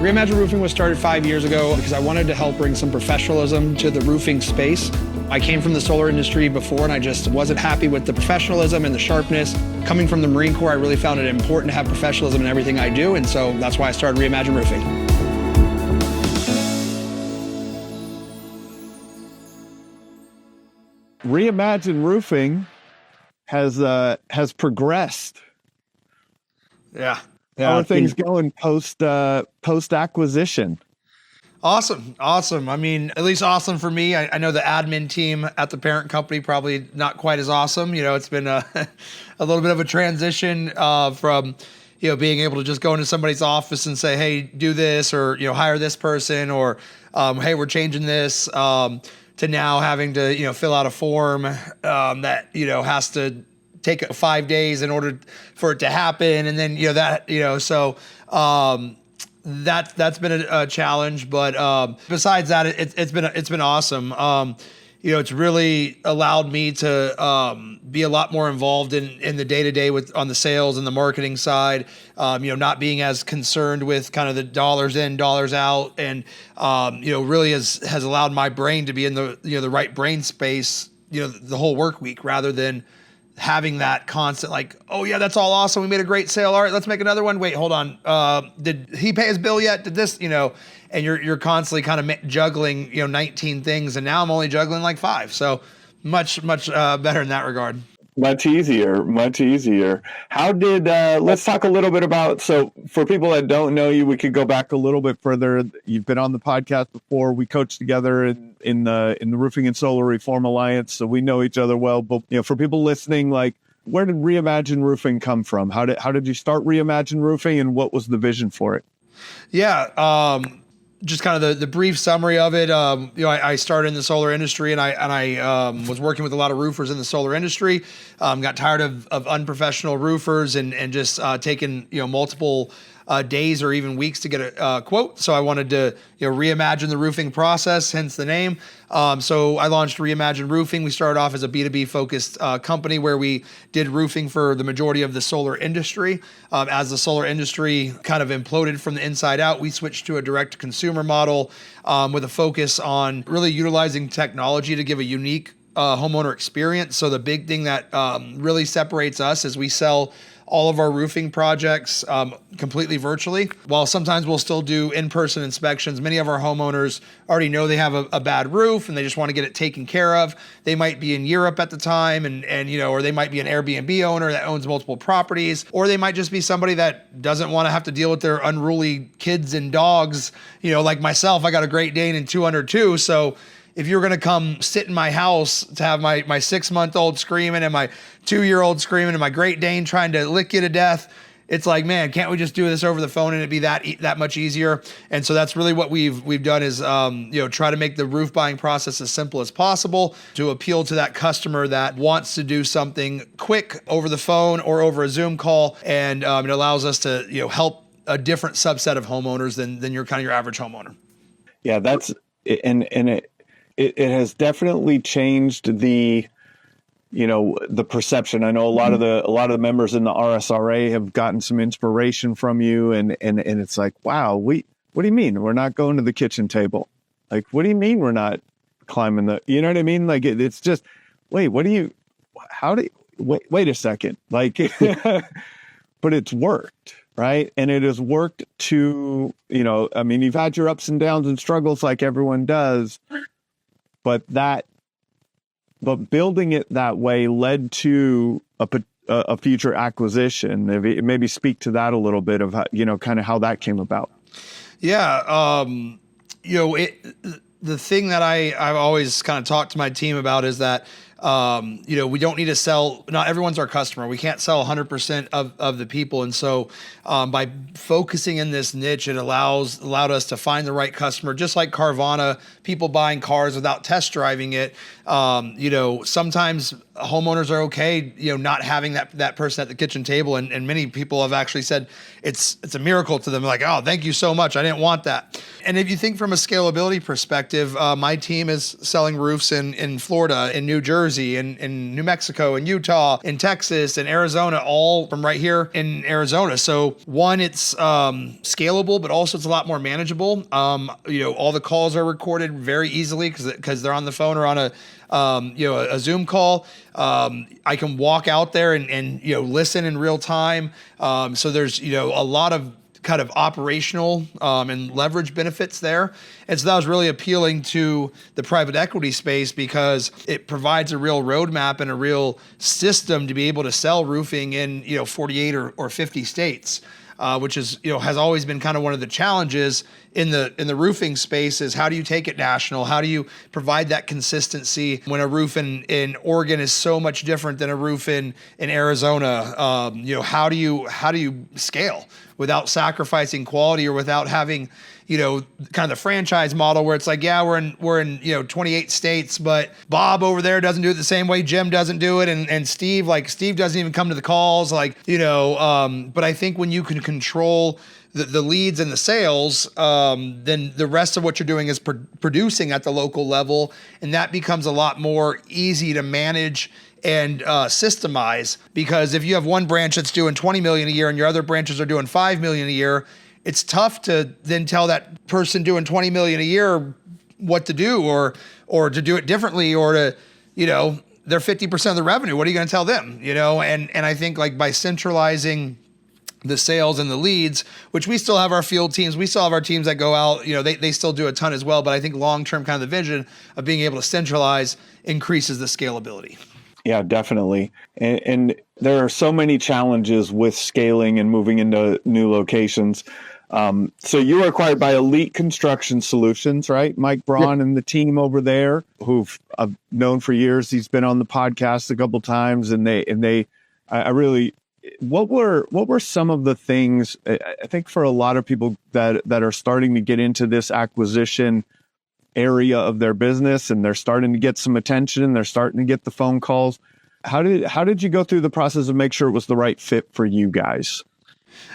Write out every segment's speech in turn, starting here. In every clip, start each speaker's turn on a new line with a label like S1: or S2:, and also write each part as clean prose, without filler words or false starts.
S1: Reimagine Roofing was started 5 years ago because I wanted to help bring some professionalism to the roofing space. I came from the solar industry before and I just wasn't happy with the professionalism and the sharpness. Coming from the Marine Corps, I really found it important to have professionalism in everything I do, and so that's why I started Reimagine Roofing.
S2: Reimagine Roofing has progressed.
S1: Yeah.
S2: How are things going post acquisition?
S1: Awesome. I mean, at least awesome for me. I know the admin team at the parent company probably not quite as awesome. It's been a little bit of a transition from being able to just go into somebody's office and say, hey, do this, or hire this person, or hey, we're changing this, to now having to fill out a form that has to take 5 days in order for it to happen, and then that's been a challenge. But besides that, it's been awesome. It's really allowed me to be a lot more involved in the day-to-day on the sales and the marketing side. Not being as concerned with kind of the dollars in, dollars out, and really has allowed my brain to be in the right brain space the whole work week, rather than having that constant like, oh yeah, that's all awesome, we made a great sale, all right, let's make another one, wait, hold on, did he pay his bill yet, did this, and you're constantly kind of juggling 19 things, and now I'm only juggling like 5, so much better in that regard.
S2: Much easier. How did, let's talk a little bit about, so for people that don't know you, we could go back a little bit further. You've been on the podcast before. We coached together in the Roofing and Solar Reform Alliance, so we know each other well. But, for people listening, like, where did Reimagine Roofing come from? How did you start Reimagine Roofing, and what was the vision for it?
S1: Yeah. Just kind of the brief summary of it. I started in the solar industry, and I was working with a lot of roofers in the solar industry. Got tired of unprofessional roofers and just taking multiple days or even weeks to get a quote. So I wanted to reimagine the roofing process, hence the name. So I launched Reimagine Roofing. We started off as a B2B focused company where we did roofing for the majority of the solar industry. As the solar industry kind of imploded from the inside out, we switched to a direct consumer model with a focus on really utilizing technology to give a unique homeowner experience. So the big thing that really separates us is we sell all of our roofing projects completely virtually. While sometimes we'll still do in-person inspections, many of our homeowners already know they have a bad roof and they just want to get it taken care of. They might be in Europe at the time and or they might be an Airbnb owner that owns multiple properties, or they might just be somebody that doesn't want to have to deal with their unruly kids and dogs. Like myself, I got a Great Dane and 2 under 2, so if you're going to come sit in my house to have my 6-month-old screaming and my 2-year-old screaming and my Great Dane trying to lick you to death, it's like, man, can't we just do this over the phone and it'd be that much easier? And so that's really what we've done is, try to make the roof buying process as simple as possible to appeal to that customer that wants to do something quick over the phone or over a Zoom call. And it allows us to, help a different subset of homeowners than your average homeowner.
S2: Yeah, that's, and it has definitely changed the perception. I know a lot of the members in the RSRA have gotten some inspiration from you, and it's like, wow, what do you mean we're not going to the kitchen table? Like, what do you mean we're not climbing you know what I mean? Like, it's just, wait a second, like, but it's worked. Right. And it has worked to, you've had your ups and downs and struggles like everyone does. But building it that way led to a future acquisition. Maybe speak to that a little bit of how, kind of how that came about.
S1: Yeah. The thing that I've always kind of talked to my team about is that, we don't need to sell, not everyone's our customer. We can't sell 100% of the people. And so by focusing in this niche, it allowed us to find the right customer, just like Carvana, people buying cars without test driving it. Sometimes homeowners are okay, not having that person at the kitchen table. And many people have actually said it's a miracle to them. Like, oh, thank you so much. I didn't want that. And if you think from a scalability perspective, my team is selling roofs in Florida, in New Jersey, Jersey and in New Mexico and Utah and Texas and Arizona, all from right here in Arizona. So one, it's scalable, but also it's a lot more manageable. All the calls are recorded very easily because they're on the phone or on a Zoom call. I can walk out there and listen in real time. So there's a lot of kind of operational and leverage benefits there. And so that was really appealing to the private equity space because it provides a real roadmap and a real system to be able to sell roofing in 48 or 50 states. Which is has always been kind of one of the challenges in the roofing space is how do you take it national? How do you provide that consistency when a roof in Oregon is so much different than a roof in Arizona? How do you scale without sacrificing quality or without having kind of the franchise model where it's like, yeah, we're in 28 states, but Bob over there doesn't do it the same way Jim doesn't do it, and Steve doesn't even come to the calls, but I think when you can control the leads and the sales, then the rest of what you're doing is producing at the local level, and that becomes a lot more easy to manage and systemize, because if you have one branch that's doing 20 million a year and your other branches are doing 5 million a year, it's tough to then tell that person doing 20 million a year what to do or to do it differently, or to, they're 50% of the revenue. What are you going to tell them? And I think like by centralizing the sales and the leads, which we still have our field teams, we still have our teams that go out, they still do a ton as well. But I think long-term kind of the vision of being able to centralize increases the scalability.
S2: Yeah, definitely. And there are so many challenges with scaling and moving into new locations. So you were acquired by Elite Construction Solutions, right? Mike Braun and the team over there, who've I've known for years. He's been on the podcast a couple times, what were some of the things, I think for a lot of people that are starting to get into this acquisition area of their business, and they're starting to get some attention, they're starting to get the phone calls. How did you go through the process of make sure it was the right fit for you guys?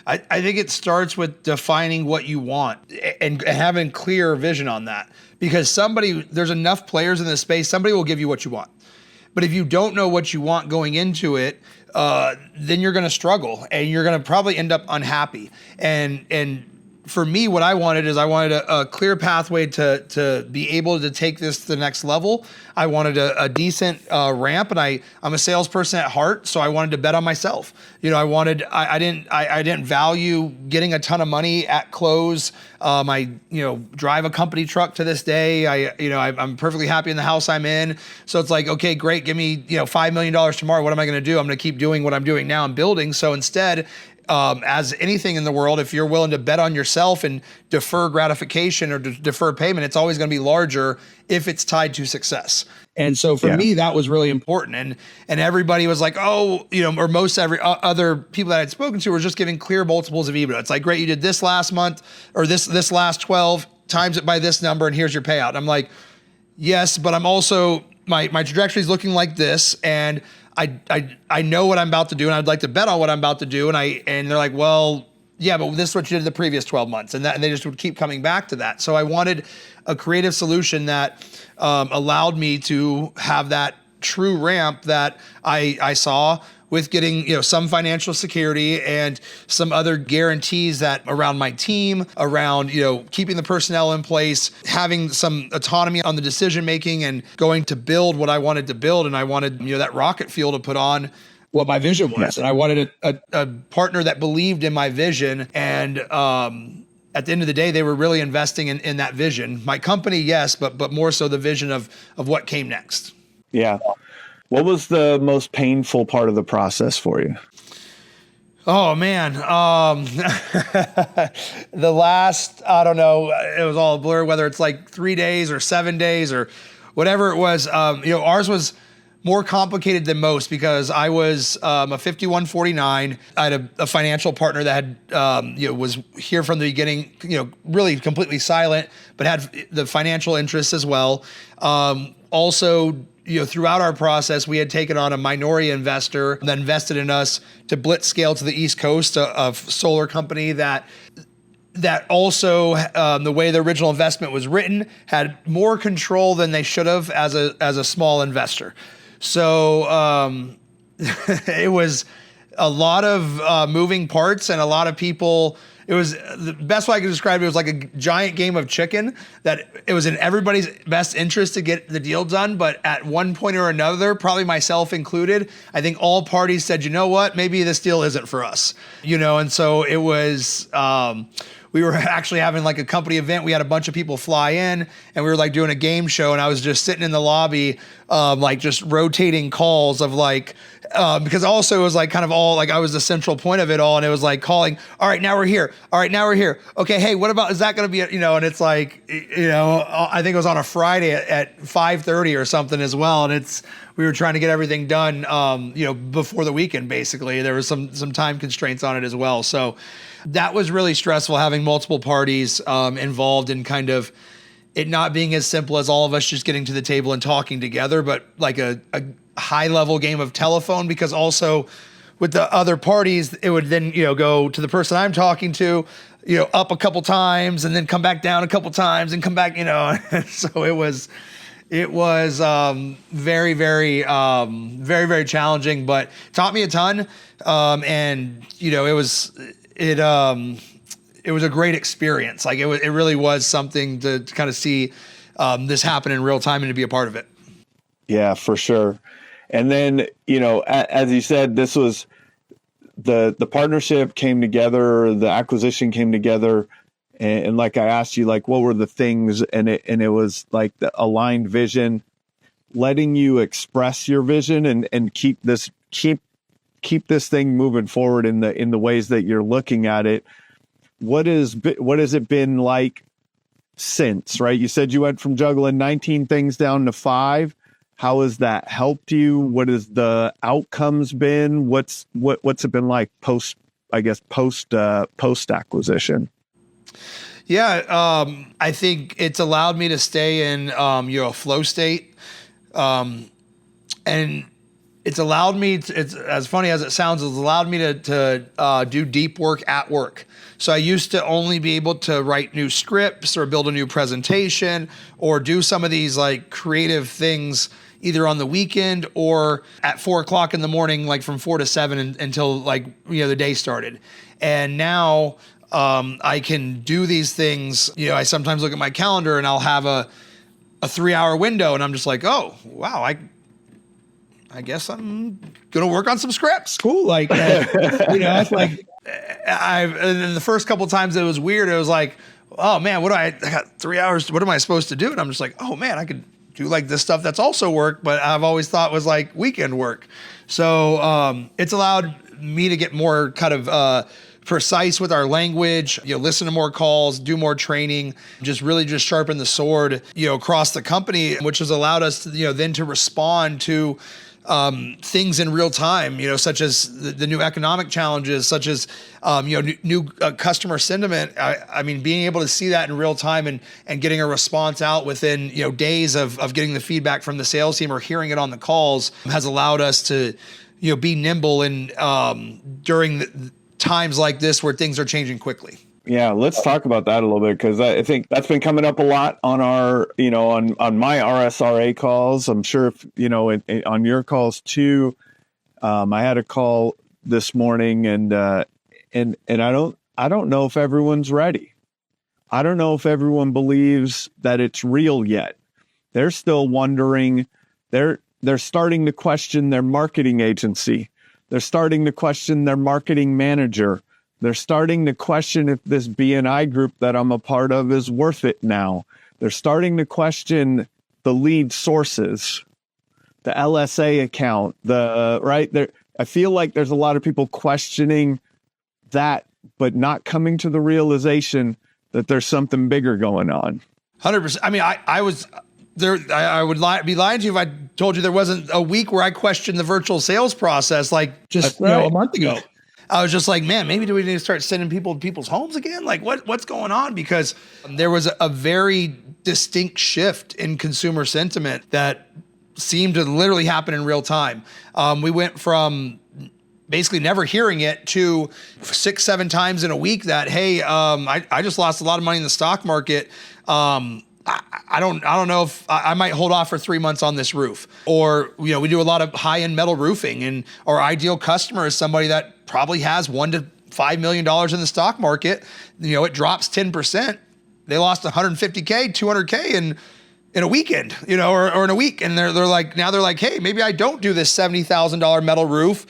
S1: I think it starts with defining what you want and having clear vision on that, because there's enough players in this space, somebody will give you what you want. But if you don't know what you want going into it, then you're going to struggle and you're going to probably end up unhappy. And for me, what I wanted a clear pathway to be able to take this to the next level. I wanted a decent ramp, and I'm a salesperson at heart, so I wanted to bet on myself. I didn't value getting a ton of money at close. I drive a company truck to this day. I'm perfectly happy in the house I'm in. So it's like, okay, great, give me $5 million tomorrow. What am I going to do? I'm going to keep doing what I'm doing now. I'm building. So instead, as anything in the world, if you're willing to bet on yourself and defer gratification or defer payment, it's always going to be larger if it's tied to success. And so for me, that was really important. And everybody was like, oh, or most other people that I'd spoken to were just giving clear multiples of EBITDA. It's like, great, you did this last month or this last 12 times it by this number, and here's your payout. And I'm like, yes, but I'm also, my trajectory is looking like this, and I know what I'm about to do, and I'd like to bet on what I'm about to do. And they're like, well, yeah, but this is what you did the previous 12 months. And they just would keep coming back to that. So I wanted a creative solution that allowed me to have that true ramp that I saw, with getting some financial security and some other guarantees that around my team, around keeping the personnel in place, having some autonomy on the decision making, and going to build what I wanted to build. And I wanted that rocket fuel to put on what my vision was. And I wanted a partner that believed in my vision. And at the end of the day, they were really investing in that vision. My company, yes, but more so the vision of what came next.
S2: Yeah. What was the most painful part of the process for you?
S1: Oh man. The last, I don't know, it was all a blur, whether it's like 3 days or 7 days or whatever it was. Ours was more complicated than most because I was a 5149. I had a financial partner that had, was here from the beginning, really completely silent, but had the financial interests as well. Also, throughout our process, we had taken on a minority investor that invested in us to blitz scale to the East Coast, a solar company that also, the way the original investment was written, had more control than they should have as a small investor. So it was a lot of moving parts and a lot of people. It was the best way I could describe it. It was like a giant game of chicken that it was in everybody's best interest to get the deal done. But at one point or another, probably myself included, I think all parties said, you know what, maybe this deal isn't for us, and so it was, we were actually having like a company event. We had a bunch of people fly in and we were like doing a game show, and I was just sitting in the lobby, like just rotating calls of like, because also it was like kind of all like I was the central point of it all, and it was like calling, all right, now we're here. All right, now we're here. Okay, hey, what about, is that going to be, and it's like, I think it was on a Friday at 5:30 or something as well. And we were trying to get everything done, before the weekend, basically. There was some time constraints on it as well. So that was really stressful, having multiple parties involved in kind of it not being as simple as all of us just getting to the table and talking together, but like a high level game of telephone, because also with the other parties, it would then, go to the person I'm talking to, up a couple times and then come back down a couple times and come back, so it was very, very, very, very challenging, but taught me a ton. And it was a great experience. Like it really was something to kind of see this happen in real time and to be a part of it.
S2: Yeah, for sure. And then, as you said, this was the partnership came together, the acquisition came together. And like I asked you, like, what were the things? And it was like the aligned vision, letting you express your vision and keep this thing moving forward in the ways that you're looking at it. What has it been like since, right? You said you went from juggling 19 things down to 5. How has that helped you? What has the outcomes been? What's it been like post acquisition?
S1: Yeah, I think it's allowed me to stay in a flow state, and it's allowed me to, it's as funny as it sounds, it's allowed me to do deep work at work. So I used to only be able to write new scripts or build a new presentation or do some of these like creative things either on the weekend or at 4:00 in the morning, like from 4 to 7 until like, the day started. And now I can do these things. I sometimes look at my calendar and I'll have a 3-hour window and I'm just like, oh, wow, I guess I'm going to work on some scripts. Cool. Like, it's like, and the first couple of times it was weird. It was like, oh man, I got 3 hours. What am I supposed to do? And I'm just like, oh man, I could do like this stuff that's also work, but I've always thought was like weekend work. So it's allowed me to get more kind of precise with our language, listen to more calls, do more training, just sharpen the sword, across the company, which has allowed us to, then to respond to things in real time, such as the new economic challenges, such as, new customer sentiment. I mean, being able to see that in real time and getting a response out within, days of getting the feedback from the sales team or hearing it on the calls has allowed us to, be nimble and during the times like this where things are changing quickly.
S2: Yeah, let's talk about that a little bit, because I think that's been coming up a lot on our, on my RSRA calls. I'm sure if, on your calls too. I had a call this morning and I don't know if everyone's ready. I don't know if everyone believes that it's real yet. They're still wondering. They're starting to question their marketing agency. They're starting to question their marketing manager. They're starting to question if this BNI group that I'm a part of is worth it now. They're starting to question the lead sources, the LSA account, I feel like there's a lot of people questioning that, but not coming to the realization that there's something bigger going on.
S1: 100%. I mean, I was there. I would be lying to you if I told you there wasn't a week where I questioned the virtual sales process, like just a month ago. I was just like, man, maybe do we need to start sending people to people's homes again? Like what's going on? Because there was a very distinct shift in consumer sentiment that seemed to literally happen in real time. We went from basically never hearing it to 6-7 times in a week that, hey, I just lost a lot of money in the stock market. I don't know if I might hold off for 3 months on this roof. Or, we do a lot of high-end metal roofing, and our ideal customer is somebody that probably has $1 to $5 million in the stock market. It drops 10%. They lost 150K, 200K in a weekend, or in a week. And they're like, hey, maybe I don't do this $70,000 metal roof.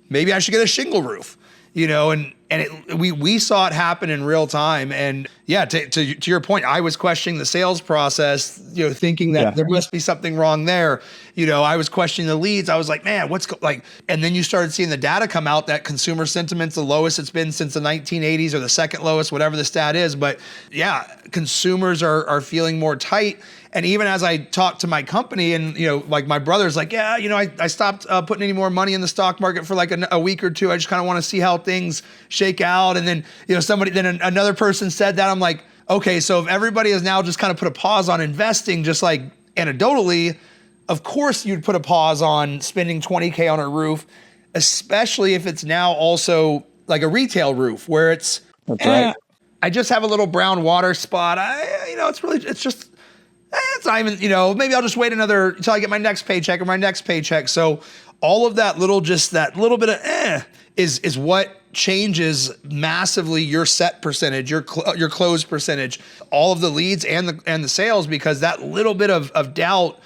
S1: Maybe I should get a shingle roof, we saw it happen in real time. And yeah, to your point, I was questioning the sales process, thinking that there must be something wrong there. I was questioning the leads. I was like, man, and then you started seeing the data come out that consumer sentiment's the lowest it's been since the 1980s, or the second lowest, whatever the stat is. But yeah, consumers are feeling more tight. And even as I talked to my company, and my brother's like, yeah, I stopped putting any more money in the stock market for like a week or two. I just kind of want to see how things shake out. And then another person said that. I'm like, okay, so if everybody has now just kind of put a pause on investing, just like anecdotally, of course you'd put a pause on spending 20K on a roof, especially if it's now also like a retail roof where it's, right. I just have a little brown water spot. It's not even, maybe I'll just wait until I get my next paycheck or my next paycheck. So all of that that little bit of is what changes massively your set percentage, your close percentage, all of the leads and the sales, because that little bit of doubt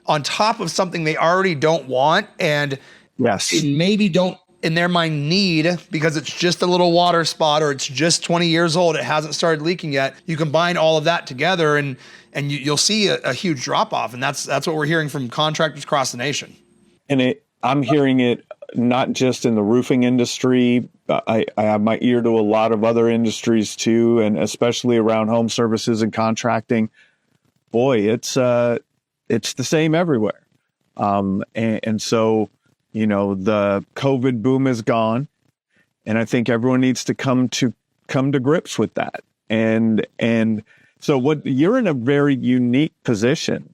S1: on top of something they already don't want and maybe don't in their mind need, because it's just a little water spot or it's just 20 years old, it hasn't started leaking yet. You combine all of that together and you'll see a huge drop off. And that's what we're hearing from contractors across the nation.
S2: And I'm hearing it not just in the roofing industry. I have my ear to a lot of other industries too, and especially around home services and contracting. Boy, it's the same everywhere. And so, the COVID boom is gone, and I think everyone needs to come to grips with that. And so you're in a very unique position.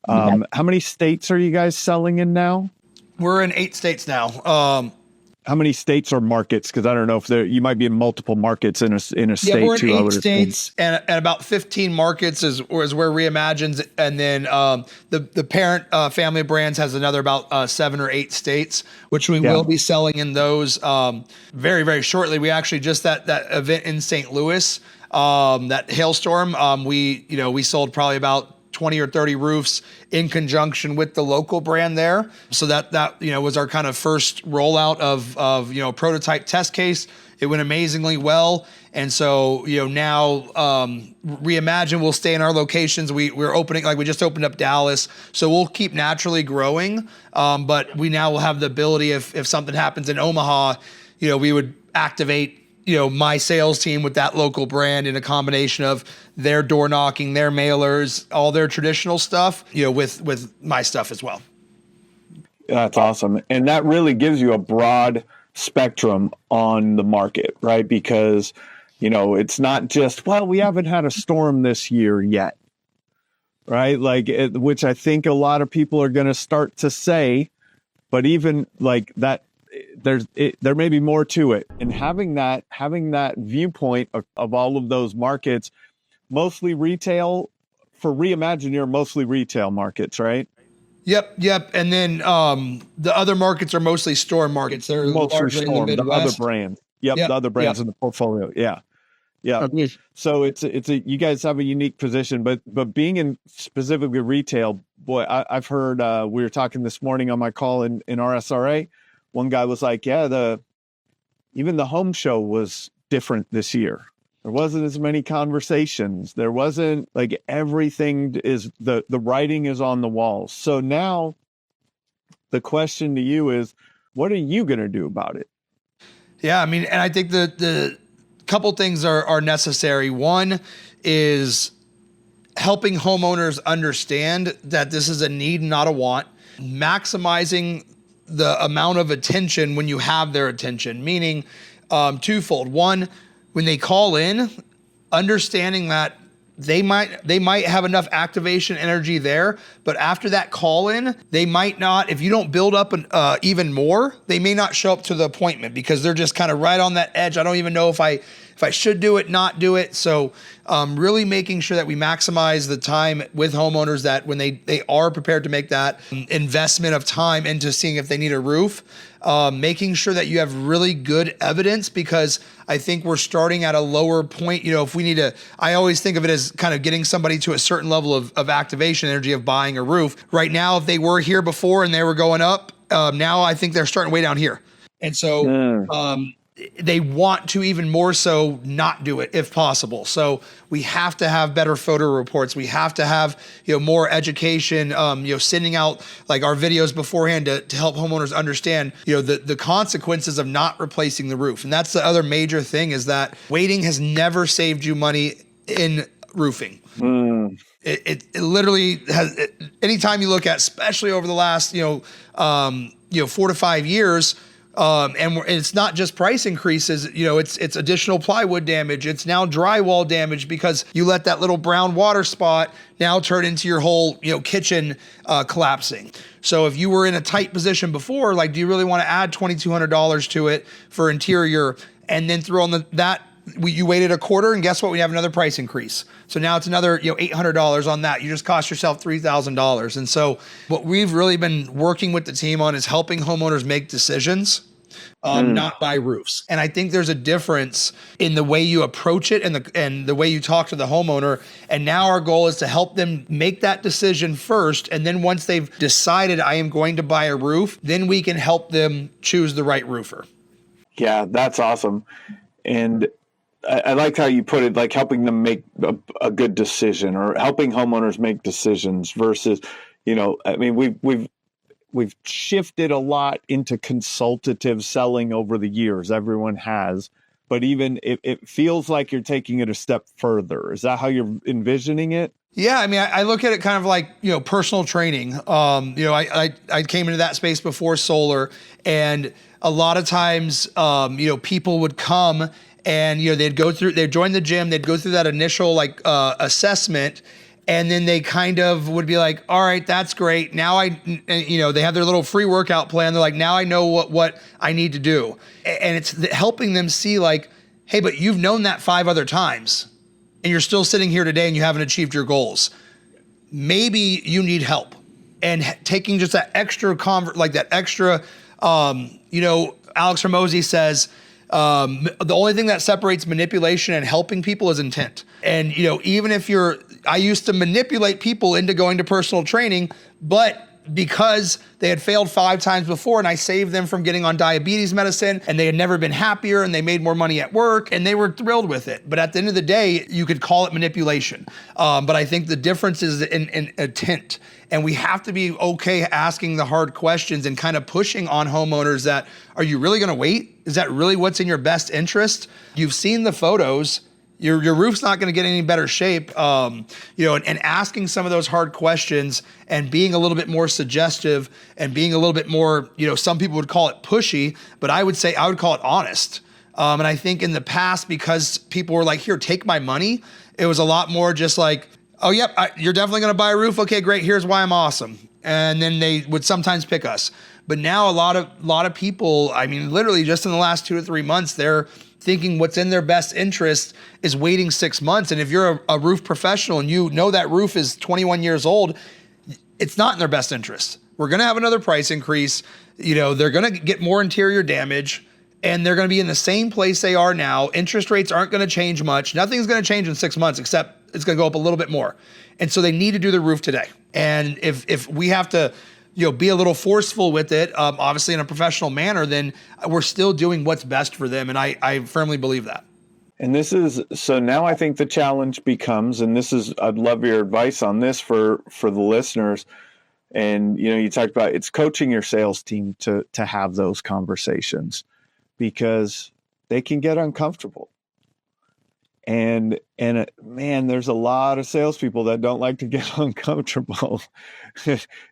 S2: How many states are you guys selling in now?
S1: We're in 8 states now.
S2: How many states or markets? Because I don't know if you might be in multiple markets in a state too.
S1: Yeah, we're in 8 states and about 15 markets is where Reimagine's, and then the parent family of brands has another about 7 or 8 states, which we will be selling in those very, very shortly. We actually just that event in St. Louis, that hailstorm, we sold probably about 20 or 30 roofs in conjunction with the local brand there. So that was our kind of first rollout of prototype test case. It went amazingly well. And so, now Reimagine will stay in our locations. We're opening, we just opened up Dallas. So we'll keep naturally growing. But we now will have the ability, if something happens in Omaha, we would activate my sales team with that local brand in a combination of their door knocking, their mailers, all their traditional stuff, with my stuff as well.
S2: That's awesome. And that really gives you a broad spectrum on the market, right? Because, it's not just, we haven't had a storm this year yet, right? Which I think a lot of people are going to start to say, but even like that, there may be more to it. And having that viewpoint of all of those markets, mostly retail for Reimagine, you're mostly retail markets, right?
S1: Yep. And then the other markets are mostly store markets. They're
S2: mostly store, the other brands. The other brands in the portfolio. Yeah. So you guys have a unique position, but being in specifically retail, boy, I've heard, we were talking this morning on my call in RSRA. One guy was like, even the home show was different this year. There wasn't as many conversations. There wasn't everything is the writing is on the walls. So now the question to you is, what are you going to do about it?
S1: Yeah, and I think the couple things are necessary. One is helping homeowners understand that this is a need, not a want. Maximizing the amount of attention when you have their attention, meaning twofold. One, when they call in, understanding that they might have enough activation energy there, but after that call in, they might not, if you don't build up even more, they may not show up to the appointment because they're just kind of right on that edge. I don't even know if I if I should do it, not do it. So really making sure that we maximize the time with homeowners, that when they are prepared to make that investment of time into seeing if they need a roof, making sure that you have really good evidence, because I think we're starting at a lower point. If we need to, I always think of it as kind of getting somebody to a certain level of activation energy of buying a roof. Right now, if they were here before and they were going up, now I think they're starting way down here. And so they want to even more so not do it if possible. So we have to have better photo reports. We have to have, more education, sending out like our videos beforehand to help homeowners understand, the consequences of not replacing the roof. And that's the other major thing, is that waiting has never saved you money in roofing. It literally has. Anytime you look at, especially over the last, 4 to 5 years, and it's not just price increases, it's additional plywood damage. It's now drywall damage because you let that little brown water spot now turn into your whole, kitchen collapsing. So if you were in a tight position before, like, do you really want to add $2,200 to it for interior and then throw on you waited a quarter, and guess what? We have another price increase. So now it's another, $800 on that. You just cost yourself $3,000. And so what we've really been working with the team on is helping homeowners make decisions, not buy roofs. And I think there's a difference in the way you approach it and the way you talk to the homeowner. And now our goal is to help them make that decision first. And then once they've decided, I am going to buy a roof, then we can help them choose the right roofer.
S2: Yeah, that's awesome. And I like how you put it, like helping them make a good decision, or helping homeowners make decisions versus, we've shifted a lot into consultative selling over the years. Everyone has, but even it feels like you're taking it a step further. Is that how you're envisioning it?
S1: Yeah, I mean, I look at it kind of like, personal training. I came into that space before solar, and a lot of times, people would come and, they'd join the gym, they'd go through that initial assessment, and then they kind of would be like, all right, that's great. Now they have their little free workout plan. They're like, now I know what I need to do. And it's helping them see like, hey, but you've known that 5 other times and you're still sitting here today and you haven't achieved your goals. Maybe you need help. And taking just that extra Alex Hormozi says, the only thing that separates manipulation and helping people is intent. And, even if I used to manipulate people into going to personal training, but because they had failed 5 times before and I saved them from getting on diabetes medicine and they had never been happier and they made more money at work and they were thrilled with it. But at the end of the day, you could call it manipulation. But I think the difference is in intent. And we have to be okay asking the hard questions and kind of pushing on homeowners that, are you really going to wait? Is that really what's in your best interest? You've seen the photos. Your roof's not going to get any better shape, and asking some of those hard questions and being a little bit more suggestive and being a little bit more, some people would call it pushy, but I would call it honest. And I think in the past, because people were like, here, take my money, it was a lot more just like, oh, yep, you're definitely going to buy a roof. Okay, great. Here's why I'm awesome. And then they would sometimes pick us. But now a lot of people, I mean, literally just in the last 2 to 3 months, they're thinking what's in their best interest is waiting 6 months. And if you're a roof professional and you know that roof is 21 years old, it's not in their best interest. We're going to have another price increase. They're going to get more interior damage and they're going to be in the same place they are now. Interest rates aren't going to change much. Nothing's going to change in 6 months, except it's going to go up a little bit more. And so they need to do the roof today. And if we have to, be a little forceful with it, obviously in a professional manner, then we're still doing what's best for them. And I firmly believe that.
S2: And so now I think the challenge becomes, and I'd love your advice on this for the listeners. And, you talked about it's coaching your sales team to have those conversations because they can get uncomfortable. And man, there's a lot of salespeople that don't like to get uncomfortable.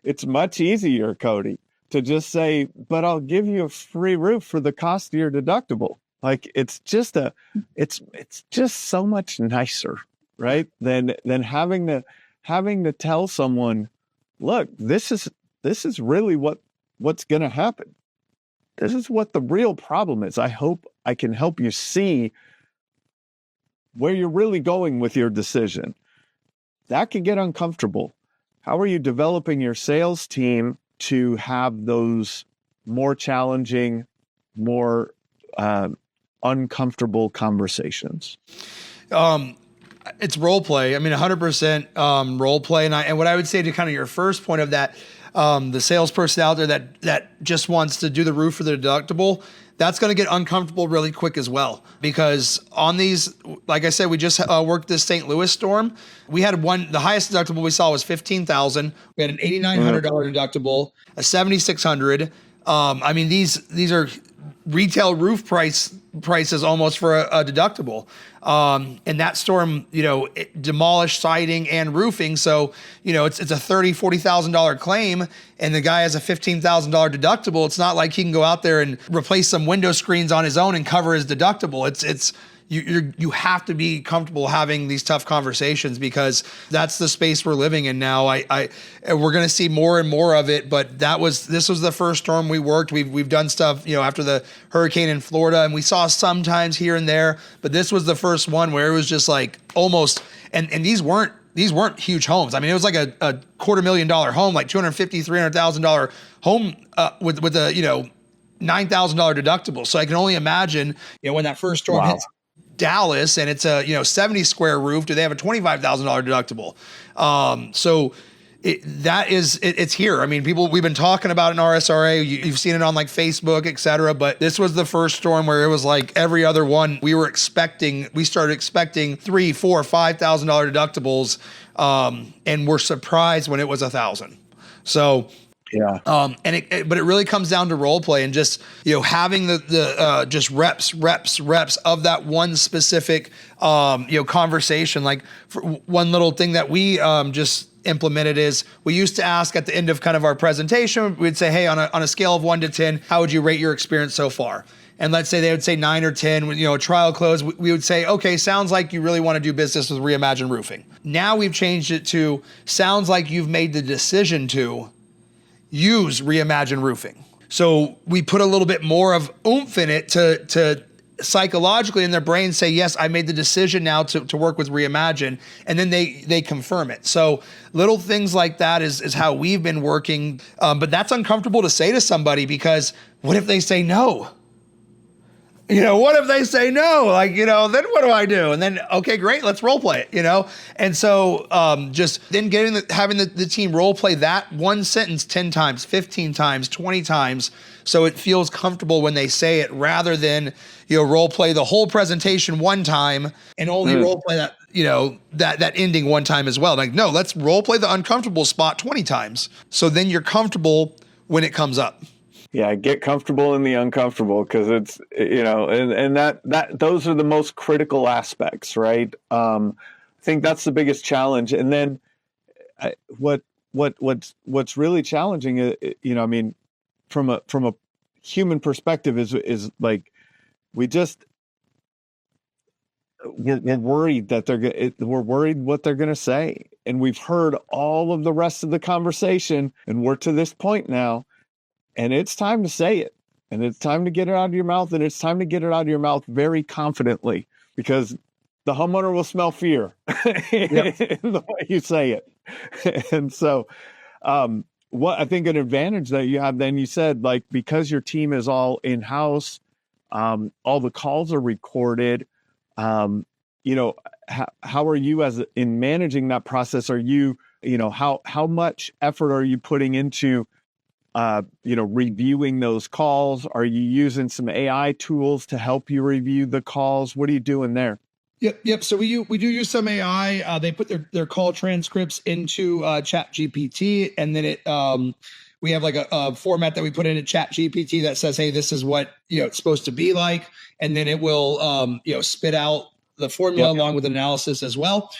S2: It's much easier, Cody, to just say, but I'll give you a free roof for the cost of your deductible. Like it's just so much nicer, right? Than having to tell someone, look, this is really what's going to happen. This is what the real problem is. I hope I can help you see where you're really going with your decision. That can get uncomfortable. How are you developing your sales team to have those more challenging, more uncomfortable conversations?
S1: It's role play. I mean, 100% role play. And what I would say to kind of your first point of that, the salesperson out there that just wants to do the roof for the deductible, that's going to get uncomfortable really quick as well. Because on these, like I said, we just worked this St. Louis storm. We had the highest deductible we saw was $15,000. We had an $8,900 deductible, a $7,600. I mean, these are retail roof prices almost for a deductible. And that storm, it demolished siding and roofing. So, it's a $30,000-$40,000 claim, and the guy has a $15,000 deductible. It's not like he can go out there and replace some window screens on his own and cover his deductible. You have to be comfortable having these tough conversations, because that's the space we're living in now. We're going to see more and more of it, but this was the first storm we worked. We've done stuff, after the hurricane in Florida, and we saw sometimes here and there, but this was the first one where it was just like almost, and these weren't huge homes. I mean, it was like a $250,000 home, like $250,000, $300,000 home with a $9,000 deductible. So I can only imagine, when that first storm hits Dallas and it's a 70 square roof, do they have a $25,000 deductible? So it's here. I mean, we've been talking about an RSRA. You've seen it on like Facebook, et cetera, but this was the first storm where it was like every other one we started expecting $3,000, $4,000, $5,000 deductibles. And we're surprised when it was $1,000. So, yeah. But it really comes down to role play and just, having the just reps of that one specific, conversation. Like, for one little thing that we just implemented is, we used to ask at the end of kind of our presentation, we'd say, hey, on a scale of 1 to 10, how would you rate your experience so far? And let's say they would say 9 or 10, a trial close, we would say, okay, sounds like you really want to do business with Reimagine Roofing. Now we've changed it to, sounds like you've made the decision to use Reimagine Roofing. So we put a little bit more of oomph in it to psychologically in their brain say, yes, I made the decision now to work with Reimagine, and then they confirm it. So little things like that is how we've been working. But that's uncomfortable to say to somebody, because what if they say no? What if they say no? Like, then what do I do? And then, okay, great, let's role play it, And so just then having the team role play that one sentence 10 times, 15 times, 20 times, so it feels comfortable when they say it, rather than, role play the whole presentation one time and only role play that, that ending one time as well. Like, no, let's role play the uncomfortable spot 20 times. So then you're comfortable when it comes up.
S2: Yeah, get comfortable in the uncomfortable, because it's, and that those are the most critical aspects, right? I think that's the biggest challenge. And then what's really challenging, I mean, from a human perspective is like, we're worried that we're worried what they're going to say. And we've heard all of the rest of the conversation, and we're to this point now. And it's time to say it, and it's time to get it out of your mouth, and it's time to get it out of your mouth very confidently, because the homeowner will smell fear in the way you say it. And so what I think an advantage that you have, then you said, like, because your team is all in-house, all the calls are recorded, how are you in managing that process? Are you, how much effort are you putting into reviewing those calls? Are you using some AI tools to help you review the calls? What are you doing there?
S1: Yep. So we do use some AI. They put their call transcripts into ChatGPT, and then we have like a format that we put into ChatGPT that says, hey, this is what it's supposed to be like, and then it will spit out the formula along with analysis as well.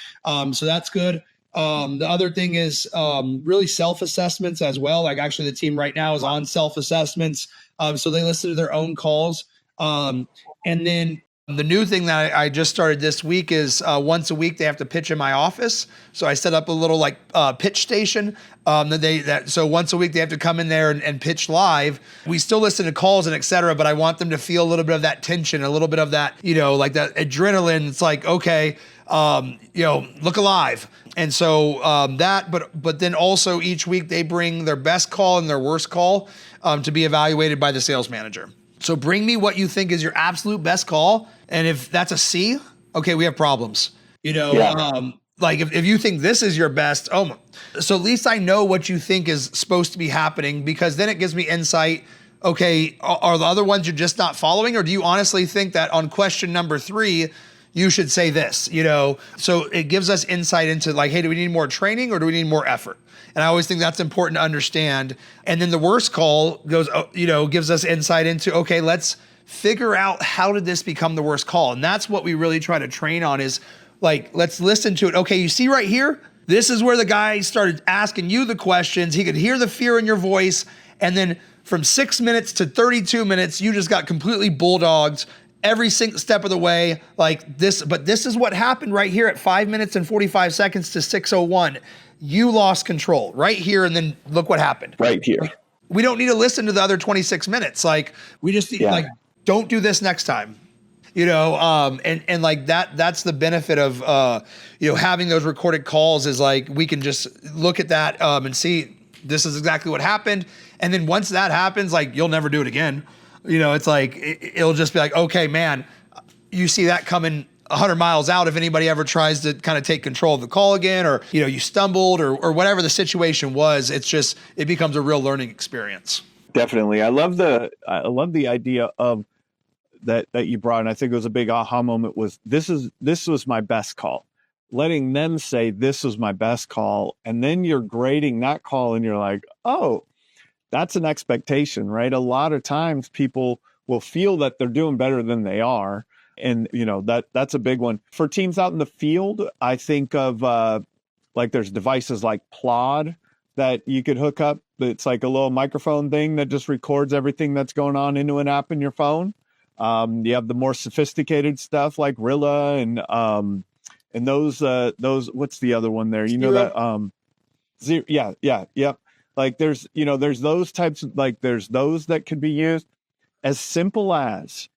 S1: So that's good. The other thing is really self-assessments as well. Like, actually the team right now is on self-assessments. So they listen to their own calls. And then The new thing that I just started this week is once a week they have to pitch in my office. So I set up a little like pitch station so once a week they have to come in there and pitch live. We still listen to calls and et cetera, but I want them to feel a little bit of that tension, a little bit of that, like that adrenaline. It's like, okay, look alive. And so but then also each week they bring their best call and their worst call to be evaluated by the sales manager. So bring me what you think is your absolute best call. And if that's a C, okay, we have problems. Like if you think this is your best, so at least I know what you think is supposed to be happening, because then it gives me insight. Okay, are the other ones you're just not following? Or do you honestly think that on question number 3, you should say this, So it gives us insight into like, hey, do we need more training or do we need more effort? And I always think that's important to understand. And then the worst call gives us insight into, okay, let's figure out how did this become the worst call? And that's what we really try to train on is like, let's listen to it. Okay, you see right here, this is where the guy started asking you the questions. He could hear the fear in your voice. And then from 6 minutes to 32 minutes, you just got completely bulldogged every single step of the way like this. But this is what happened right here at 5 minutes and 45 seconds to 6:01. You lost control right here. And then look what happened.
S2: Right here.
S1: We don't need to listen to the other 26 minutes. Like we just like, don't do this next time, and like that's the benefit of, having those recorded calls is like, we can just look at that and see this is exactly what happened. And then once that happens, like you'll never do it again. It's like, it'll just be like, okay, man, you see that coming 100 miles out. If anybody ever tries to kind of take control of the call again, or, you stumbled or whatever the situation was, it becomes a real learning experience.
S2: Definitely. I love the idea of that you brought. And I think it was a big aha moment was this was my best call. Letting them say this was my best call. And then you're grading that call and you're like, oh, that's an expectation, right? A lot of times people will feel that they're doing better than they are. And, that's a big one. For teams out in the field, I think of like there's devices like Plod that you could hook up. It's like a little microphone thing that just records everything that's going on into an app in your phone. You have the more sophisticated stuff like Rilla and those what's the other one there? Yeah. Like there's those types of, like there's those that could be used as simple as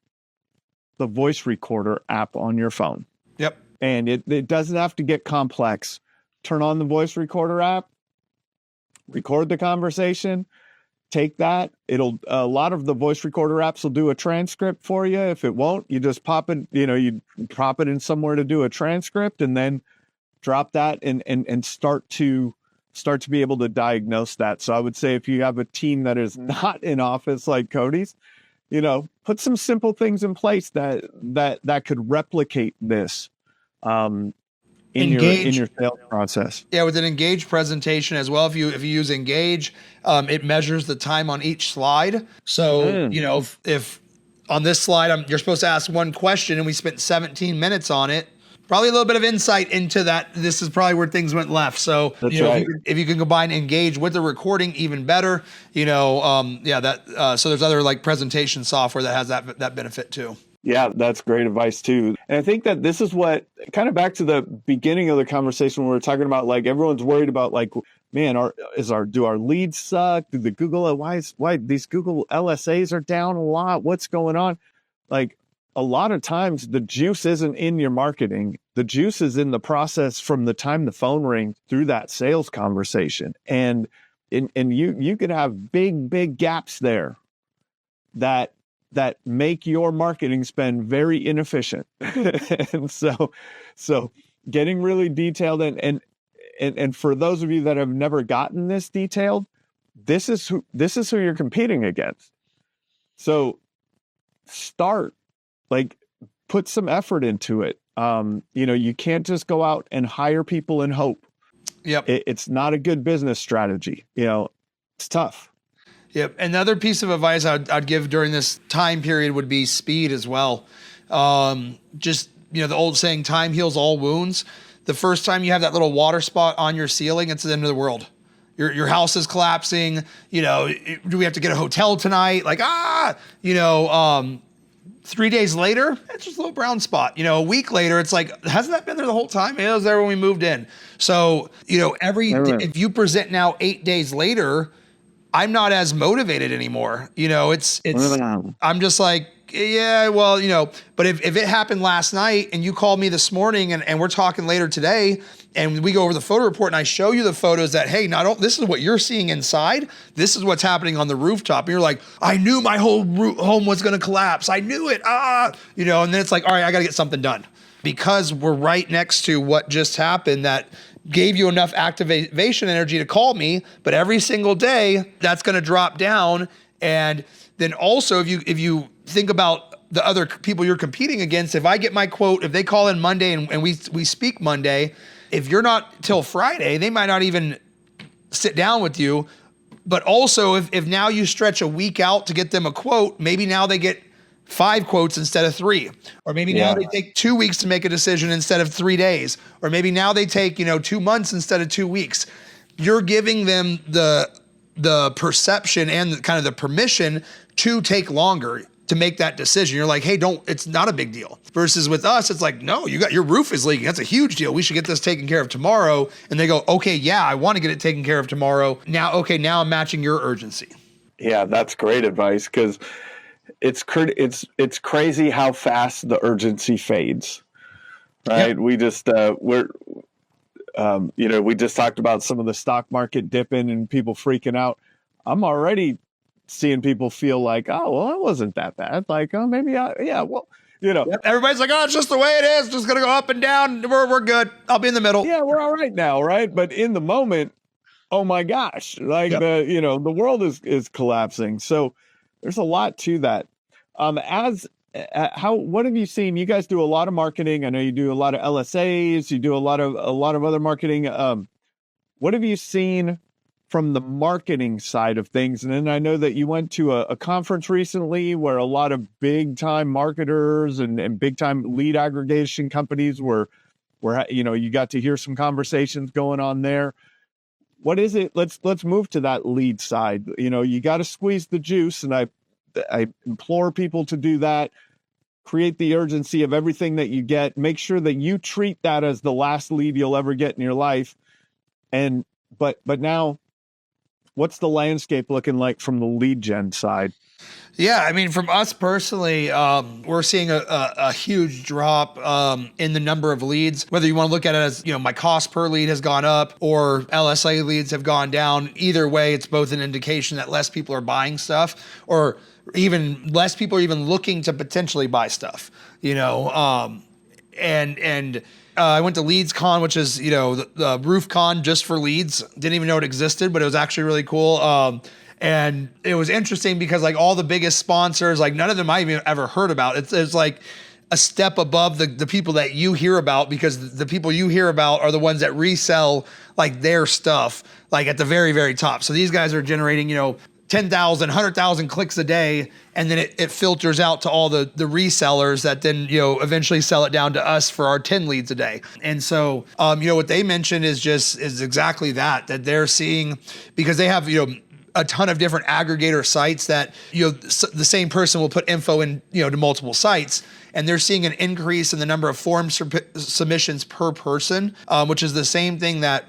S2: the voice recorder app on your phone.
S1: Yep.
S2: And it doesn't have to get complex. Turn on the voice recorder app, record the conversation, take that. A lot of the voice recorder apps will do a transcript for you. If it won't, you just pop it, you prop it in somewhere to do a transcript and then drop that and start to be able to diagnose that. So I would say if you have a team that is not in office like Cody's, put some simple things in place that could replicate this in your sales process.
S1: Yeah, with an Engage presentation as well. If you use Engage, it measures the time on each slide. So if on this slide you're supposed to ask one question and we spent 17 minutes on it, probably a little bit of insight into that. This is probably where things went left. So
S2: that's right.
S1: If you can combine Engage with the recording, even better. So there's other like presentation software that has that benefit too.
S2: Yeah, that's great advice too. And I think that this is what kind of back to the beginning of the conversation when we were talking about like everyone's worried about like, man, do our leads suck? Do the Google why these Google LSAs are down a lot? What's going on? Like a lot of times the juice isn't in your marketing. The juice is in the process from the time the phone rings through that sales conversation. And you could have big gaps there that make your marketing spend very inefficient. And so getting really detailed and for those of you that have never gotten this detailed, this is who you're competing against. So put some effort into it. You can't just go out and hire people and hope.
S1: Yep.
S2: It's not a good business strategy. It's tough.
S1: Yep. Another piece of advice I'd give during this time period would be speed as well. The old saying, time heals all wounds. The first time you have that little water spot on your ceiling, it's the end of the world. Your house is collapsing. Do we have to get a hotel tonight? Like, 3 days later, it's just a little brown spot. A week later, it's like, hasn't that been there the whole time? It was there when we moved in. So, if you present now 8 days later, I'm not as motivated anymore. I'm just like, yeah, well, but if it happened last night and you called me this morning and we're talking later today and we go over the photo report and I show you the photos that, hey, this is what you're seeing inside. This is what's happening on the rooftop. And you're like, I knew my whole home was going to collapse. I knew it. And then it's like, all right, I got to get something done because we're right next to what just happened that gave you enough activation energy to call me. But every single day that's going to drop down. And then also if you think about the other people you're competing against, if I get my quote, if they call in Monday and we speak Monday, if you're not till Friday, they might not even sit down with you. But also if now you stretch a week out to get them a quote, maybe now they get 5 quotes instead of 3, or maybe now they take 2 weeks to make a decision instead of 3 days, or maybe now they take 2 months instead of 2 weeks. You're giving them the perception and kind of the permission to take longer to make that decision. You're like, hey, it's not a big deal. Versus with us, it's like, no, your roof is leaking. That's a huge deal. We should get this taken care of tomorrow. And they go, okay, yeah, I want to get it taken care of tomorrow. Now I'm matching your urgency.
S2: Yeah, that's great advice because it's crazy how fast the urgency fades. Right? Yep. We just we just talked about some of the stock market dipping and people freaking out. I'm already seeing people feel like, oh, well, it wasn't that bad. Like, oh, maybe
S1: Yep. Everybody's like, oh, it's just the way it is. Just gonna go up and down. We're good. I'll be in the middle.
S2: Yeah, we're all right now, right? But in the moment, oh my gosh, like the world is collapsing. So there's a lot to that. What have you seen? You guys do a lot of marketing. I know you do a lot of LSAs. You do a lot of other marketing. What have you seen from the marketing side of things? And then I know that you went to a conference recently where a lot of big time marketers and big time lead aggregation companies were you got to hear some conversations going on there. What is it? Let's move to that lead side. You got to squeeze the juice, and I implore people to do that. Create the urgency of everything that you get. Make sure that you treat that as the last lead you'll ever get in your life. But now, what's the landscape looking like from the lead gen side?
S1: Yeah, I mean, from us personally, we're seeing a huge drop in the number of leads. Whether you want to look at it as, my cost per lead has gone up or LSA leads have gone down. Either way, it's both an indication that less people are buying stuff, or even less people are even looking to potentially buy stuff. I went to Leads Con, which is, the roof con just for leads. Didn't even know it existed, but it was actually really cool. And it was interesting because like all the biggest sponsors, like none of them I even ever heard about. It's like a step above the people that you hear about, because the people you hear about are the ones that resell like their stuff, like at the very, very top. So these guys are generating, 10,000, 100,000 clicks a day. And then it filters out to all the resellers that then, eventually sell it down to us for our 10 leads a day. And so, what they mentioned is exactly that they're seeing, because they have, a ton of different aggregator sites that, the same person will put info in, to multiple sites. And they're seeing an increase in the number of form submissions per person, which is the same thing that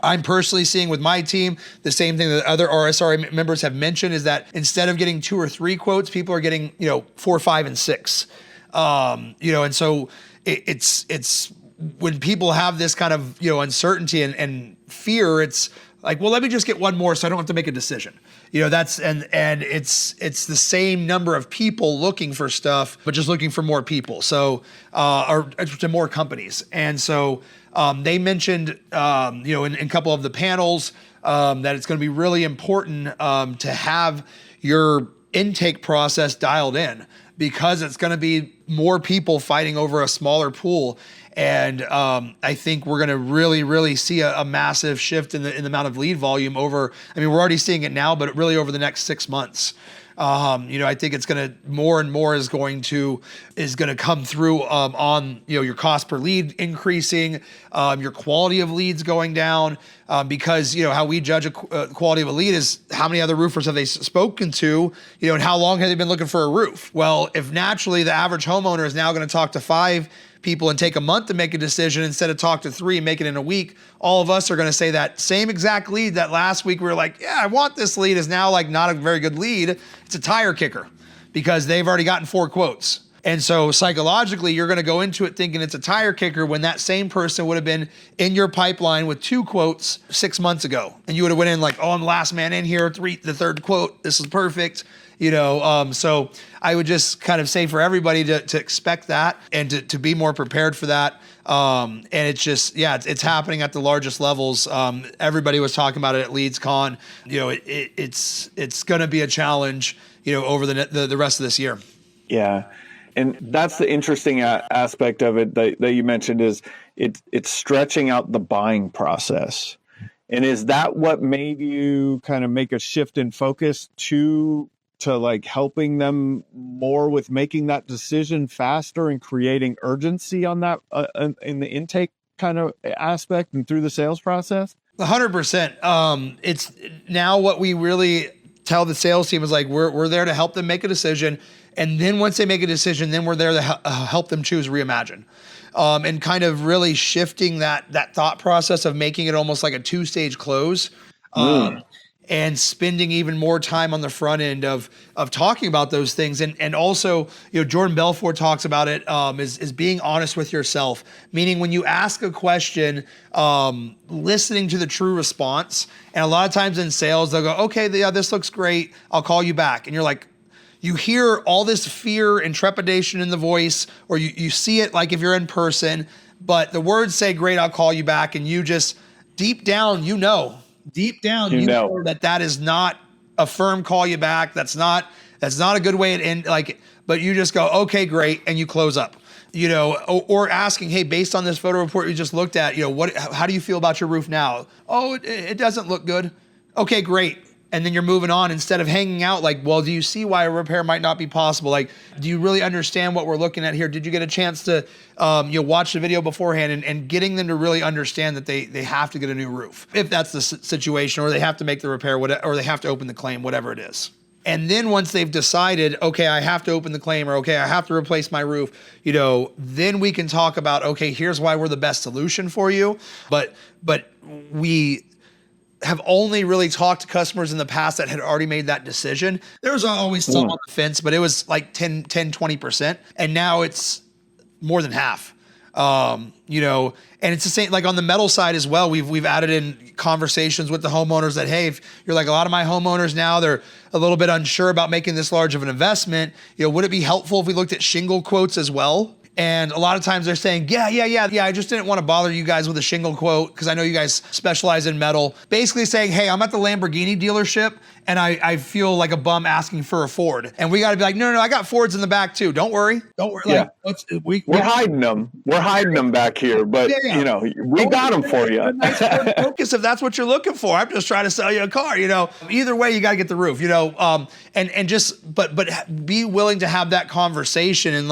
S1: I'm personally seeing with my team. The same thing that other RSRA members have mentioned is that instead of getting 2 or 3 quotes, people are getting, 4, 5, and 6. And so it's when people have this kind of, uncertainty and fear, it's like, well, let me just get one more so I don't have to make a decision. That's and it's the same number of people looking for stuff, but just looking for more people. So, or to more companies. And so they mentioned, in a couple of the panels, that it's going to be really important to have your intake process dialed in, because it's going to be more people fighting over a smaller pool. And I think we're going to really, really see a massive shift in the amount of lead volume over. I mean, we're already seeing it now, but really over the next 6 months. I think it's going to more and more is going to come through on your cost per lead increasing, your quality of leads going down, because how we judge a quality of a lead is how many other roofers have they spoken to, and how long have they been looking for a roof. Well, if naturally the average homeowner is now going to talk to 5 people and take a month to make a decision instead of talk to 3 and make it in a week, all of us are going to say that same exact lead that last week we were like, yeah, I want this lead, is now like not a very good lead. It's a tire kicker because they've already gotten 4 quotes. And so psychologically, you're going to go into it thinking it's a tire kicker when that same person would have been in your pipeline with 2 quotes 6 months ago. And you would have went in like, oh, I'm the last man in here, the third quote, this is perfect. So I would just kind of say for everybody to expect that and to be more prepared for that. And it's just, it's happening at the largest levels. Everybody was talking about it at LeadsCon. It's going to be a challenge, over the rest of this year.
S2: Yeah. And that's the interesting aspect of it that you mentioned is it's stretching out the buying process. And is that what made you kind of make a shift in focus to like helping them more with making that decision faster and creating urgency on that in the intake kind of aspect and through the sales process?
S1: 100%. It's now what we really tell the sales team is like, we're there to help them make a decision. And then once they make a decision, then we're there to help them choose Reimagine. And kind of really shifting that thought process of making it almost like a 2-stage close. And spending even more time on the front end of talking about those things. And also, Jordan Belfort talks about it, is being honest with yourself, meaning when you ask a question, listening to the true response. And a lot of times in sales, they'll go, okay, yeah, this looks great, I'll call you back. And you're like, you hear all this fear and trepidation in the voice, or you see it like if you're in person, but the words say, great, I'll call you back. And you just, deep down, you know that is not a firm call you back. That's not a good way to end, but you just go, okay, great. And you close up, or asking, hey, based on this photo report you just looked at, how do you feel about your roof now? Oh, it doesn't look good. Okay, great. And then you're moving on instead of hanging out like, well, do you see why a repair might not be possible? Like, do you really understand what we're looking at here? Did you get a chance to watch the video beforehand and getting them to really understand that they have to get a new roof if that's the situation, or they have to make the repair, or they have to open the claim, whatever it is. And then once they've decided, okay, I have to open the claim, or okay, I have to replace my roof, then we can talk about, okay, here's why we're the best solution for you. But we have only really talked to customers in the past that had already made that decision. There was always some on the fence, but it was like 20%. And now it's more than half. And it's the same, like on the metal side as well. We've added in conversations with the homeowners that, hey, if you're like, a lot of my homeowners now, they're a little bit unsure about making this large of an investment. Would it be helpful if we looked at shingle quotes as well? And a lot of times they're saying, yeah, I just didn't want to bother you guys with a shingle quote because I know you guys specialize in metal. Basically saying, hey, I'm at the Lamborghini dealership and I feel like a bum asking for a Ford. And we got to be like, no, I got Fords in the back too. Don't worry.
S2: Yeah. We're hiding them. We're hiding them back here, but we got them for you.
S1: Nice Ford Focus if that's what you're looking for. I'm just trying to sell you a car. Either way, you got to get the roof. And just but be willing to have that conversation and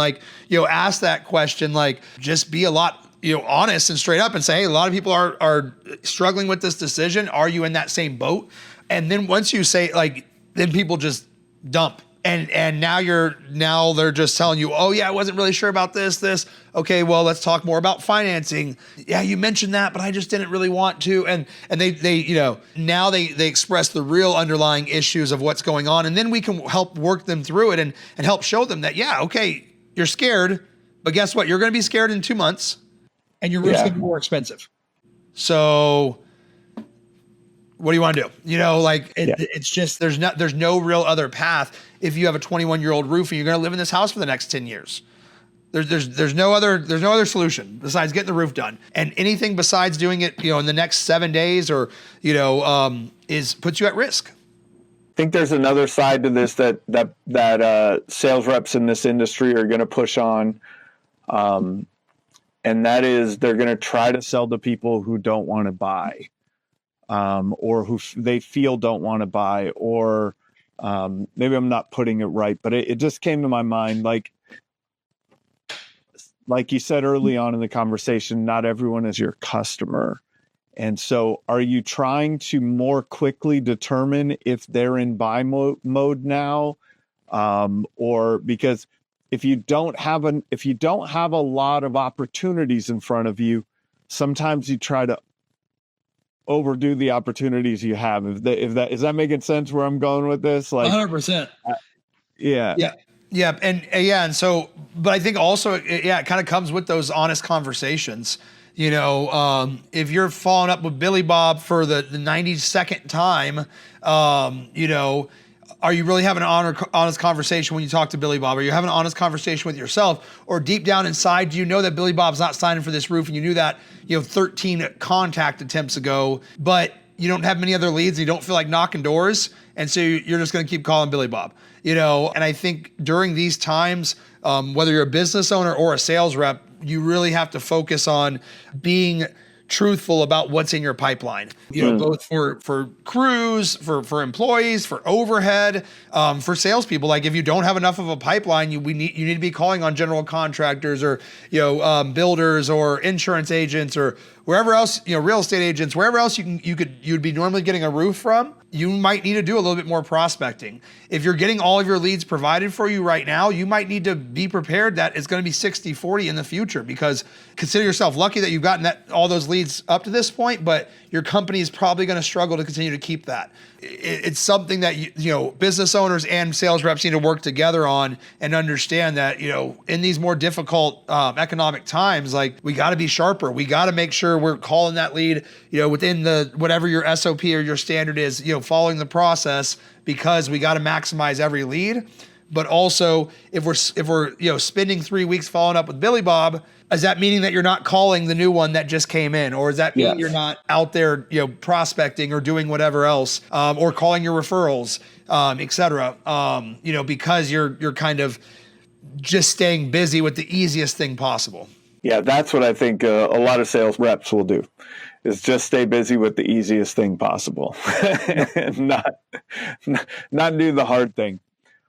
S1: ask that question. Just be a lot honest and straight up and say, hey, a lot of people are struggling with this decision. Are you in that same boat? And then once you say then people just dump. And now they're just telling you, oh yeah, I wasn't really sure about this. Okay, well, let's talk more about financing. Yeah, you mentioned that, but I just didn't really want to. And they now they express the real underlying issues of what's going on. And then we can help work them through it and help show them that, yeah, okay, you're scared, but guess what? You're going to be scared in 2 months and your roof's going to be more expensive. So what do you want to do? It's just, there's no real other path. If you have a 21-year-old roof and you're going to live in this house for the next 10 years, there's no other solution besides getting the roof done. And anything besides doing it, in the next 7 days or, puts you at risk.
S2: I think there's another side to this that sales reps in this industry are going to push on. And that is they're going to try to sell to people who don't want to buy. Or who they feel don't want to buy, or maybe I'm not putting it right, but it just came to my mind. Like you said early on in the conversation, not everyone is your customer. And so are you trying to more quickly determine if they're in buy mode now? Or because if you don't have a lot of opportunities in front of you, sometimes you try to overdo the opportunities you have. If that is that making sense where I'm going with this? Like
S1: 100%.
S2: Yeah.
S1: Yeah. And so, but I think also, it kind of comes with those honest conversations. If you're following up with Billy Bob for the 92nd time, are you really having an honest conversation when you talk to Billy Bob? Are you having an honest conversation with yourself? Or deep down inside, do you know that Billy Bob's not signing for this roof and you knew that, 13 contact attempts ago, but you don't have many other leads and you don't feel like knocking doors. And so you're just going to keep calling Billy Bob, and I think during these times, whether you're a business owner or a sales rep, you really have to focus on being truthful about what's in your pipeline, both for crews, for employees, for overhead, for salespeople. Like if you don't have enough of a pipeline, you need to be calling on general contractors or, builders or insurance agents or wherever else, real estate agents, wherever else you'd be normally getting a roof from. You might need to do a little bit more prospecting. If you're getting all of your leads provided for you right now, you might need to be prepared that it's going to be 60-40 in the future, because consider yourself lucky that you've gotten all those leads up to this point, but your company is probably going to struggle to continue to keep that. It's something that business owners and sales reps need to work together on and understand that, in these more difficult economic times, like we got to be sharper. We got to make sure we're calling that lead, within the whatever your SOP or your standard is, following the process, because we got to maximize every lead. But also, if we're spending 3 weeks following up with Billy Bob, is that meaning that you're not calling the new one that just came in, or is that mean you're not out there prospecting or doing whatever else, or calling your referrals, et cetera, because you're kind of just staying busy with the easiest thing possible.
S2: Yeah, that's what I think a lot of sales reps will do, is just stay busy with the easiest thing possible and not do the hard thing.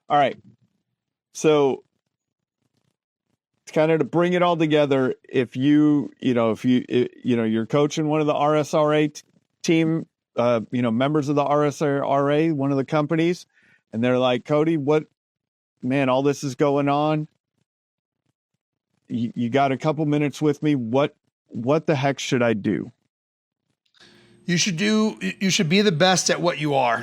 S2: All right. So kind of to bring it all together, if you're coaching one of the RSRA team, members of the RSRA, one of the companies, and they're like, Cody, all this is going on. You got a couple minutes with me. What the heck should I do?
S1: You should be the best at what you are.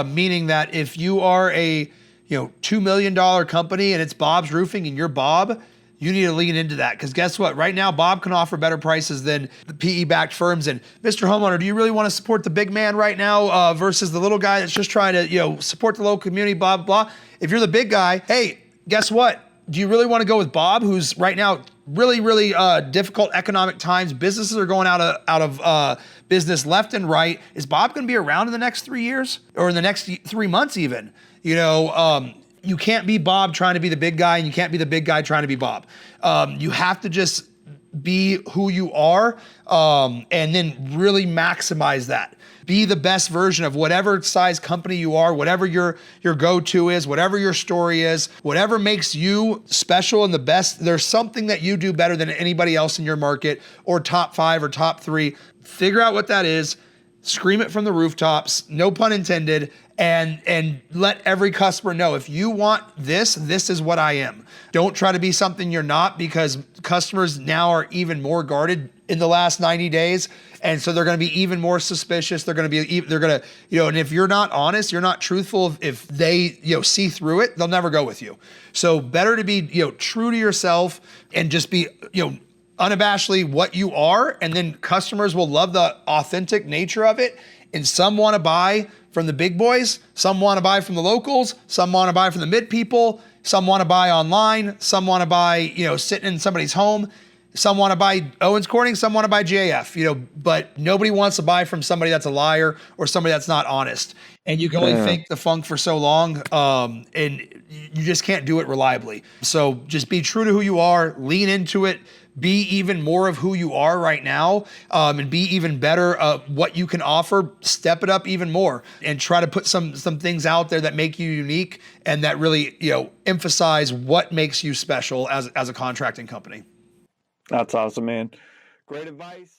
S1: Meaning that if you are a, $2 million company and it's Bob's Roofing and you're Bob, you need to lean into that. Because guess what? Right now, Bob can offer better prices than the PE-backed firms. And Mr. Homeowner, do you really want to support the big man right now versus the little guy that's just trying to, support the local community, blah, blah, blah? If you're the big guy, hey, guess what? Do you really want to go with Bob, who's right now really, really difficult economic times? Businesses are going out of business left and right. Is Bob going to be around in the next 3 years or in the next 3 months even? You can't be Bob trying to be the big guy, and you can't be the big guy trying to be Bob. You have to just be who you are, and then really maximize that. Be the best version of whatever size company you are, whatever your go-to is, whatever your story is, whatever makes you special and the best. There's something that you do better than anybody else in your market, or top 5 or top 3. Figure out what that is. Scream it from the rooftops, no pun intended, and let every customer know, if you want this is what I am. Don't try to be something you're not, because customers now are even more guarded in the last 90 days. And so they're going to be even more suspicious. They're going to, and if you're not honest, you're not truthful, if they, see through it, they'll never go with you. So better to be, true to yourself and just be, unabashedly what you are, and then customers will love the authentic nature of it. And some want to buy from the big boys, some want to buy from the locals, some want to buy from the mid people, some want to buy online, some want to buy, sitting in somebody's home, some want to buy Owens Corning, some want to buy JF, but nobody wants to buy from somebody that's a liar or somebody that's not honest. And you can only fake the funk for so long, and you just can't do it reliably. So just be true to who you are, lean into it, be even more of who you are right now, and be even better what you can offer. Step it up even more and try to put some things out there that make you unique and that really, emphasize what makes you special as a contracting company.
S2: That's awesome, man. Great advice.